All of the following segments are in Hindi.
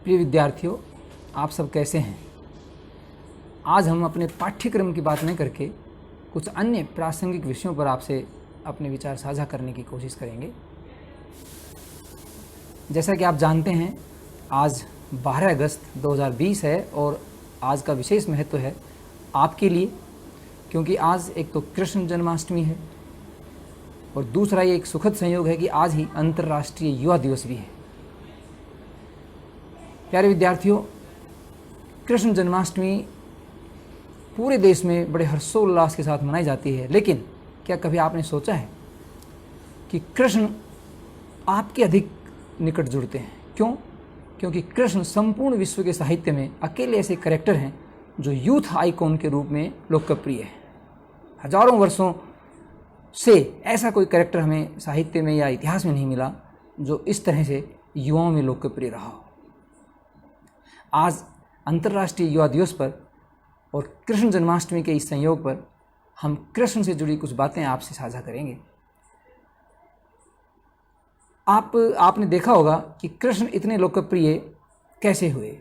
प्रिय विद्यार्थियों, आप सब कैसे हैं। आज हम अपने पाठ्यक्रम की बात नहीं करके कुछ अन्य प्रासंगिक विषयों पर आपसे अपने विचार साझा करने की कोशिश करेंगे। जैसा कि आप जानते हैं, आज 12 अगस्त 2020 है और आज का विशेष महत्व है आपके लिए, क्योंकि आज एक तो कृष्ण जन्माष्टमी है और दूसरा ये एक सुखद संयोग है कि आज ही अंतर्राष्ट्रीय युवा दिवस भी है। प्यारे विद्यार्थियों, कृष्ण जन्माष्टमी पूरे देश में बड़े हर्षोल्लास के साथ मनाई जाती है, लेकिन क्या कभी आपने सोचा है कि कृष्ण आपके अधिक निकट जुड़ते हैं? क्यों? क्योंकि कृष्ण संपूर्ण विश्व के साहित्य में अकेले ऐसे कैरेक्टर हैं जो यूथ आइकॉन के रूप में लोकप्रिय है। हजारों वर्षों से ऐसा कोई कैरेक्टर हमें साहित्य में या इतिहास में नहीं मिला जो इस तरह से युवाओं में लोकप्रिय रहा हो। आज अंतर्राष्ट्रीय युवा दिवस पर और कृष्ण जन्माष्टमी के इस संयोग पर हम कृष्ण से जुड़ी कुछ बातें आपसे साझा करेंगे। आपने देखा होगा कि कृष्ण इतने लोकप्रिय कैसे हुए।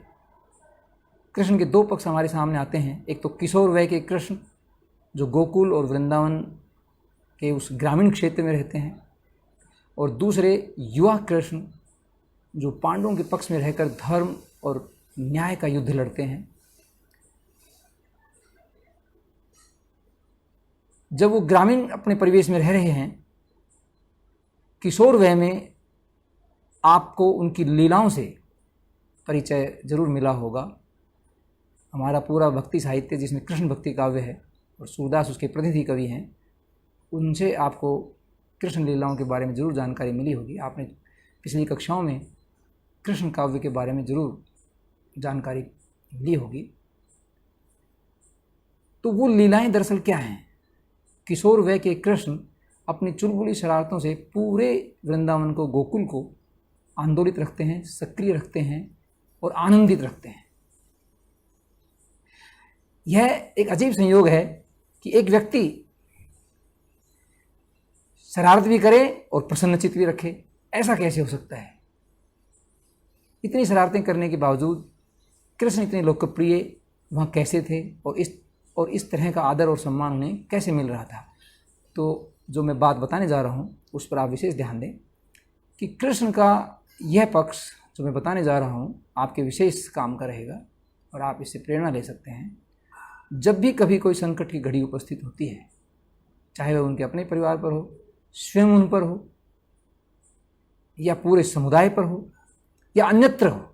कृष्ण के दो पक्ष हमारे सामने आते हैं। एक तो किशोर वय के कृष्ण जो गोकुल और वृंदावन के उस ग्रामीण क्षेत्र में रहते हैं, और दूसरे युवा कृष्ण जो पांडवों के पक्ष में रहकर धर्म और न्याय का युद्ध लड़ते हैं। जब वो ग्रामीण अपने परिवेश में रह रहे हैं, किशोर वय में आपको उनकी लीलाओं से परिचय जरूर मिला होगा। हमारा पूरा भक्ति साहित्य जिसमें कृष्ण भक्ति काव्य है और सूरदास उसके प्रतिनिधि कवि हैं, उनसे आपको कृष्ण लीलाओं के बारे में जरूर जानकारी मिली होगी। आपने पिछली कक्षाओं में कृष्ण काव्य के बारे में जरूर जानकारी ली होगी। तो वो लीलाएं दरअसल क्या हैं? किशोर वय के कृष्ण अपनी चुलबुली शरारतों से पूरे वृंदावन को, गोकुल को आंदोलित रखते हैं, सक्रिय रखते हैं और आनंदित रखते हैं। यह एक अजीब संयोग है कि एक व्यक्ति शरारत भी करे और प्रसन्नचित्त भी रखे। ऐसा कैसे हो सकता है? इतनी शरारतें करने के बावजूद कृष्ण इतने लोकप्रिय वहाँ कैसे थे और इस तरह का आदर और सम्मान उन्हें कैसे मिल रहा था? तो जो मैं बात बताने जा रहा हूँ उस पर आप विशेष ध्यान दें कि कृष्ण का यह पक्ष जो मैं बताने जा रहा हूँ आपके विशेष काम का रहेगा और आप इससे प्रेरणा ले सकते हैं। जब भी कभी कोई संकट की घड़ी उपस्थित होती है, चाहे वह उनके अपने परिवार पर हो, स्वयं उन पर हो, या पूरे समुदाय पर हो, या अन्यत्र हो,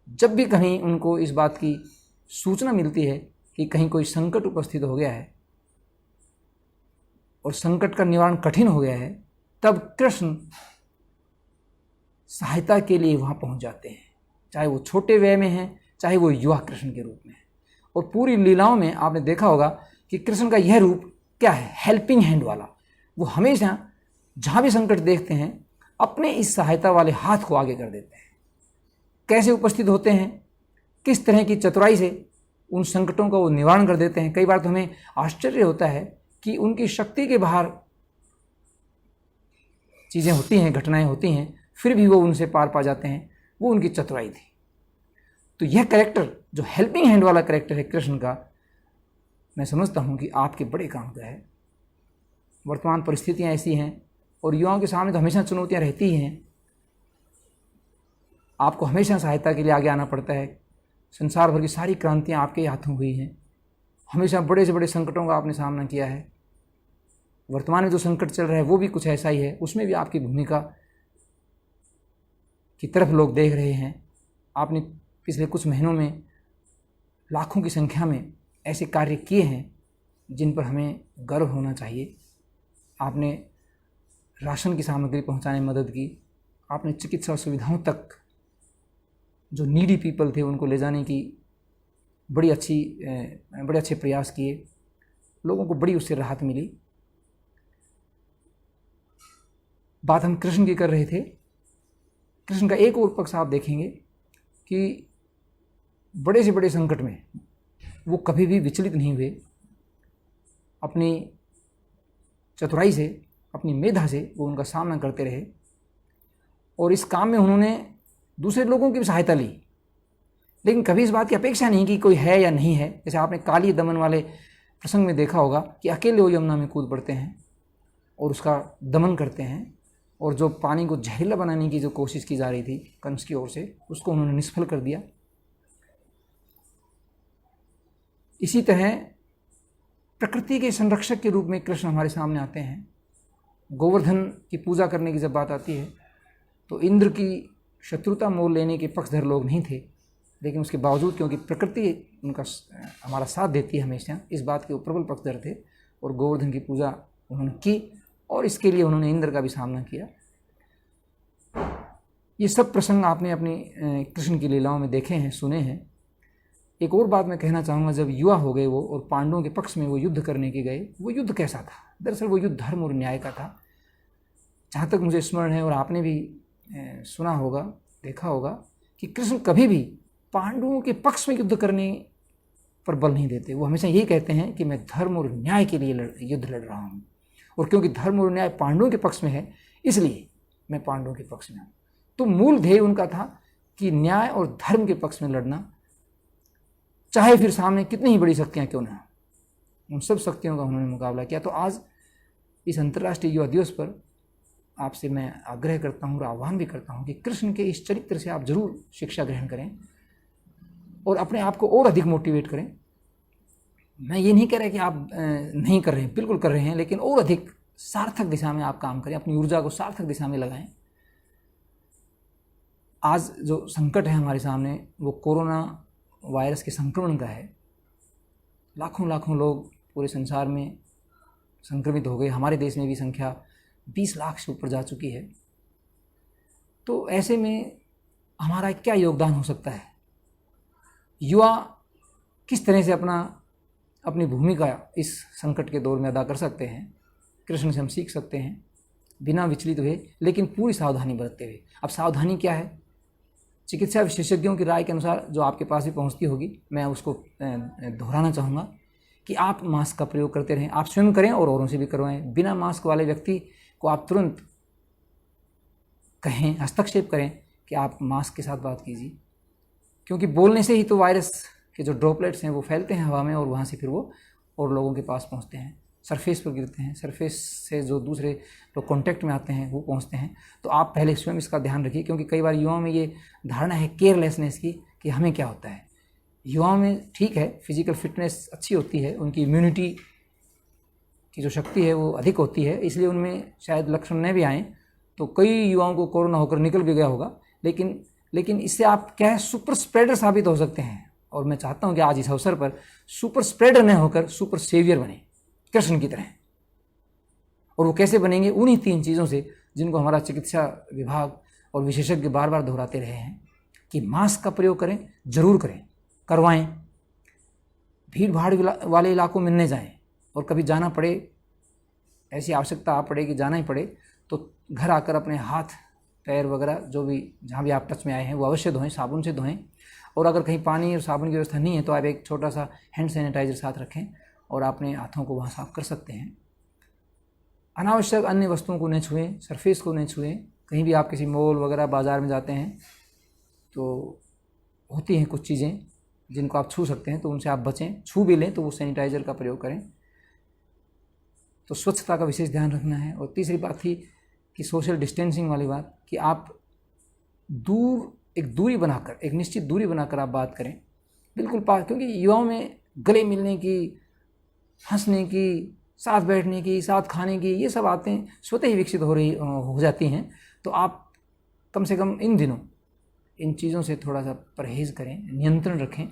जब भी कहीं उनको इस बात की सूचना मिलती है कि कहीं कोई संकट उपस्थित हो गया है और संकट का निवारण कठिन हो गया है, तब कृष्ण सहायता के लिए वहाँ पहुँच जाते हैं। चाहे वो छोटे वय में हैं, चाहे वो युवा कृष्ण के रूप में है। और पूरी लीलाओं में आपने देखा होगा कि कृष्ण का यह रूप क्या है? हेल्पिंग हैंड वाला। वो हमेशा जहाँ भी संकट देखते हैं अपने इस सहायता वाले हाथ को आगे कर देते हैं। कैसे उपस्थित होते हैं, किस तरह की चतुराई से उन संकटों का वो निवारण कर देते हैं। कई बार तो हमें आश्चर्य होता है कि उनकी शक्ति के बाहर चीज़ें होती हैं, घटनाएं होती हैं, फिर भी वो उनसे पार पा जाते हैं। वो उनकी चतुराई थी। तो यह कैरेक्टर जो हेल्पिंग हैंड वाला कैरेक्टर है कृष्ण का, मैं समझता हूँ कि आपके बड़े काम का है। वर्तमान परिस्थितियाँ ऐसी हैं और युवाओं के सामने तो हमेशा चुनौतियाँ रहती ही हैं। आपको हमेशा सहायता के लिए आगे आना पड़ता है। संसार भर की सारी क्रांतियाँ आपके हाथों हुई हैं। हमेशा बड़े से बड़े संकटों का आपने सामना किया है। वर्तमान में जो संकट चल रहा है वो भी कुछ ऐसा ही है। उसमें भी आपकी भूमिका की तरफ लोग देख रहे हैं। आपने पिछले कुछ महीनों में लाखों की संख्या में ऐसे कार्य किए हैं जिन पर हमें गर्व होना चाहिए। आपने राशन की सामग्री पहुंचाने में मदद की। आपने चिकित्सा सुविधाओं तक जो नीडी पीपल थे उनको ले जाने की बड़े अच्छे प्रयास किए। लोगों को बड़ी उससे राहत मिली। बात हम कृष्ण की कर रहे थे। कृष्ण का एक और पक्ष आप देखेंगे कि बड़े से बड़े संकट में वो कभी भी विचलित नहीं हुए। अपनी चतुराई से, अपनी मेधा से वो उनका सामना करते रहे और इस काम में उन्होंने दूसरे लोगों की भी सहायता ली। लेकिन कभी इस बात की अपेक्षा नहीं कि कोई है या नहीं है। जैसे आपने काली दमन वाले प्रसंग में देखा होगा कि अकेले वो यमुना में कूद पड़ते हैं और उसका दमन करते हैं, और जो पानी को जहरीला बनाने की जो कोशिश की जा रही थी कंस की ओर से, उसको उन्होंने निष्फल कर दिया। इसी तरह प्रकृति के संरक्षक के रूप में कृष्ण हमारे सामने आते हैं। गोवर्धन की पूजा करने की जब बात आती है तो इंद्र की शत्रुता मोल लेने के पक्षधर लोग नहीं थे, लेकिन उसके बावजूद क्योंकि प्रकृति उनका हमारा साथ देती है हमेशा, इस बात के वो प्रबल पक्षधर थे और गोवर्धन की पूजा उन्होंने की, और इसके लिए उन्होंने इंद्र का भी सामना किया। ये सब प्रसंग आपने अपनी कृष्ण की लीलाओं में देखे हैं, सुने हैं। एक और बात मैं कहना चाहूँगा, जब युवा हो गए वो और पांडवों के पक्ष में वो युद्ध करने के गए, वो युद्ध कैसा था? दरअसल वो युद्ध धर्म और न्याय का था। जहाँ तक मुझे स्मरण है और आपने भी सुना होगा, देखा होगा कि कृष्ण कभी भी पांडवों के पक्ष में युद्ध करने पर बल नहीं देते। वो हमेशा यही कहते हैं कि मैं धर्म और न्याय के लिए युद्ध लड़ रहा हूँ, और क्योंकि धर्म और न्याय पांडवों के पक्ष में है इसलिए मैं पांडवों के पक्ष में हूँ। तो मूल ध्येय उनका था कि न्याय और धर्म के पक्ष में लड़ना, चाहे फिर सामने कितनी ही बड़ी शक्तियाँ क्यों ना, उन सब शक्तियों का उन्होंने मुकाबला किया। तो आज इस अंतर्राष्ट्रीय युवा दिवस पर आपसे मैं आग्रह करता हूँ और आह्वान भी करता हूँ कि कृष्ण के इस चरित्र से आप जरूर शिक्षा ग्रहण करें और अपने आप को और अधिक मोटिवेट करें। मैं ये नहीं कह रहा कि आप नहीं कर रहे हैं, बिल्कुल कर रहे हैं, लेकिन और अधिक सार्थक दिशा में आप काम करें, अपनी ऊर्जा को सार्थक दिशा में लगाएं। आज जो संकट है हमारे सामने वो कोरोना वायरस के संक्रमण का है। लाखों लाखों लोग पूरे संसार में संक्रमित हो गए, हमारे देश में भी संख्या 20 लाख से ऊपर जा चुकी है। तो ऐसे में हमारा क्या योगदान हो सकता है? युवा किस तरह से अपनी भूमिका इस संकट के दौर में अदा कर सकते हैं, कृष्ण से हम सीख सकते हैं, बिना विचलित हुए लेकिन पूरी सावधानी बरतते हुए। अब सावधानी क्या है? चिकित्सा विशेषज्ञों की राय के अनुसार जो आपके पास भी पहुंचती होगी, मैं उसको दोहराना चाहूँगा कि आप मास्क का प्रयोग करते रहें, आप स्वयं करें और औरों से भी करवाएं। बिना मास्क वाले व्यक्ति को आप तुरंत कहें, हस्तक्षेप करें कि आप मास्क के साथ बात कीजिए, क्योंकि बोलने से ही तो वायरस के जो ड्रॉपलेट्स हैं वो फैलते हैं हवा में और वहाँ से फिर वो और लोगों के पास पहुँचते हैं, सरफेस पर गिरते हैं, सरफेस से जो दूसरे लोग कांटेक्ट में आते हैं वो पहुँचते हैं। तो आप पहले स्वयं इसका ध्यान रखिए, क्योंकि कई बार युवाओं में ये धारणा है केयरलेसनेस की कि हमें क्या होता है। युवाओं में ठीक है, फिजिकल फिटनेस अच्छी होती है, उनकी इम्यूनिटी की जो शक्ति है वो अधिक होती है, इसलिए उनमें शायद लक्षण न भी आएँ। तो कई युवाओं को कोरोना होकर निकल भी गया होगा, लेकिन इससे आप क्या है, सुपर स्प्रेडर साबित हो सकते हैं। और मैं चाहता हूं कि आज इस अवसर पर सुपर स्प्रेडर न होकर सुपर सेवियर बने कृष्ण की तरह। और वो कैसे बनेंगे? उन्हीं 3 चीज़ों से जिनको हमारा चिकित्सा विभाग और विशेषज्ञ बार बार दोहराते रहे हैं कि मास्क का प्रयोग करें, जरूर करें, करवाएं, भीड़ भाड़ वाले इलाकों में न जाएं, और कभी जाना पड़े, ऐसी आवश्यकता आ पड़े कि जाना ही पड़े, तो घर आकर अपने हाथ पैर वगैरह जो भी जहाँ भी आप टच में आए हैं वो अवश्य धोएं, साबुन से धोएं। और अगर कहीं पानी और साबुन की व्यवस्था नहीं है तो आप एक छोटा सा हैंड सैनिटाइजर साथ रखें और अपने हाथों को वहाँ साफ कर सकते हैं। अनावश्यक अन्य वस्तुओं को न छुएं, सरफेस को न छुएं। कहीं भी आप किसी मॉल वगैरह बाज़ार में जाते हैं तो होती हैं कुछ चीज़ें जिनको आप छू सकते हैं, तो उनसे आप बचें। छू भी लें तो वो सैनिटाइज़र का प्रयोग करें। तो स्वच्छता का विशेष ध्यान रखना है। और तीसरी बात थी कि सोशल डिस्टेंसिंग वाली बात, कि आप एक दूरी बनाकर, एक निश्चित दूरी बनाकर आप बात करें, बिल्कुल पास। क्योंकि युवाओं में गले मिलने की, हंसने की, साथ बैठने की, साथ खाने की, ये सब बातें स्वतः ही विकसित हो जाती हैं। तो आप कम से कम इन दिनों इन चीज़ों से थोड़ा सा परहेज़ करें, नियंत्रण रखें,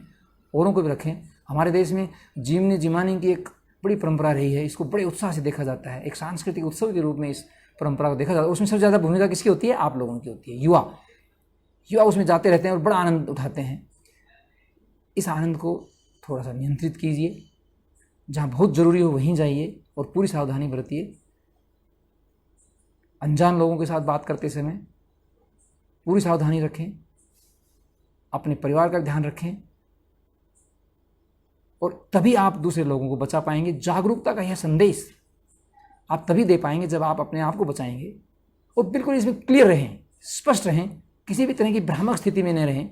औरों को भी रखें। हमारे देश में जीवने जिमाने की एक बड़ी परंपरा रही है, इसको बड़े उत्साह से देखा जाता है, एक सांस्कृतिक उत्सव के रूप में इस परंपरा को देखा जाता है। उसमें सबसे ज़्यादा भूमिका किसकी होती है? आप लोगों की होती है। युवा उसमें जाते रहते हैं और बड़ा आनंद उठाते हैं। इस आनंद को थोड़ा सा नियंत्रित कीजिए, जहाँ बहुत ज़रूरी हो वहीं जाइए और पूरी सावधानी बरतिए। अनजान लोगों के साथ बात करते समय पूरी सावधानी रखें, अपने परिवार का ध्यान रखें, और तभी आप दूसरे लोगों को बचा पाएंगे। जागरूकता का यह संदेश आप तभी दे पाएंगे जब आप अपने आप को बचाएंगे। और बिल्कुल इसमें क्लियर रहें, स्पष्ट रहें, किसी भी तरह की भ्रामक स्थिति में न रहें।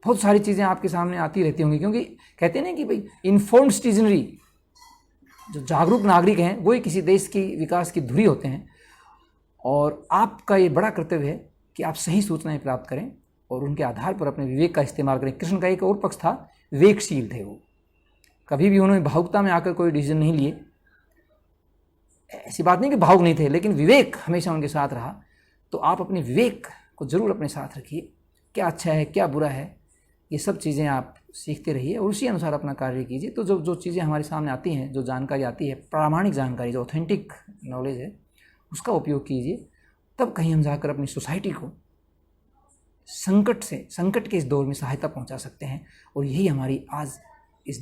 बहुत सारी चीज़ें आपके सामने आती रहती होंगी, क्योंकि कहते हैं ना कि भाई इन्फॉर्म्ड सिटीजनरी, जो जागरूक नागरिक हैं वही किसी देश की विकास की धुरी होते हैं। और आपका ये बड़ा कर्तव्य है कि आप सही सूचनाएं प्राप्त करें और उनके आधार पर अपने विवेक का इस्तेमाल करें। कृष्ण का एक और पक्ष था, विवेकशील थे वो, कभी भी उन्होंने भावुकता में आकर कोई डिसीजन नहीं लिए। ऐसी बात नहीं कि भावुक नहीं थे, लेकिन विवेक हमेशा उनके साथ रहा। तो आप अपने विवेक को जरूर अपने साथ रखिए, क्या अच्छा है क्या बुरा है, ये सब चीज़ें आप सीखते रहिए और उसी अनुसार अपना कार्य कीजिए। तो जो चीज़ें हमारे सामने आती हैं, जो जानकारी आती है, प्रामाणिक जानकारी, जो ऑथेंटिक नॉलेज है, उसका उपयोग कीजिए। तब कहीं हम जाकर अपनी सोसाइटी को संकट के इस दौर में सहायता पहुंचा सकते हैं। और यही हमारी आज इस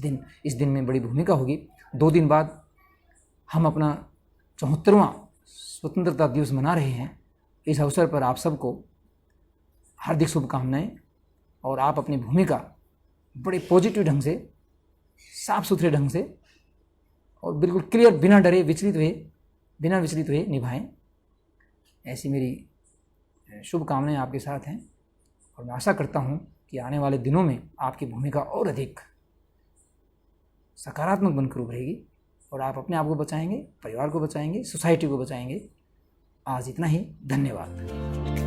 दिन में बड़ी भूमिका होगी। 2 दिन बाद हम अपना 74वां स्वतंत्रता दिवस मना रहे हैं। इस अवसर पर आप सबको हार्दिक शुभकामनाएं। और आप अपनी भूमिका बड़े पॉजिटिव ढंग से, साफ सुथरे ढंग से और बिल्कुल क्लियर, बिना डरे, बिना विचलित हुए निभाएं। ऐसी मेरी शुभकामनाएं आपके साथ हैं। और मैं आशा करता हूं कि आने वाले दिनों में आपकी भूमिका और अधिक सकारात्मक बनकर उभरेगी और आप अपने आप को बचाएंगे, परिवार को बचाएंगे, सोसाइटी को बचाएंगे। आज इतना ही, धन्यवाद।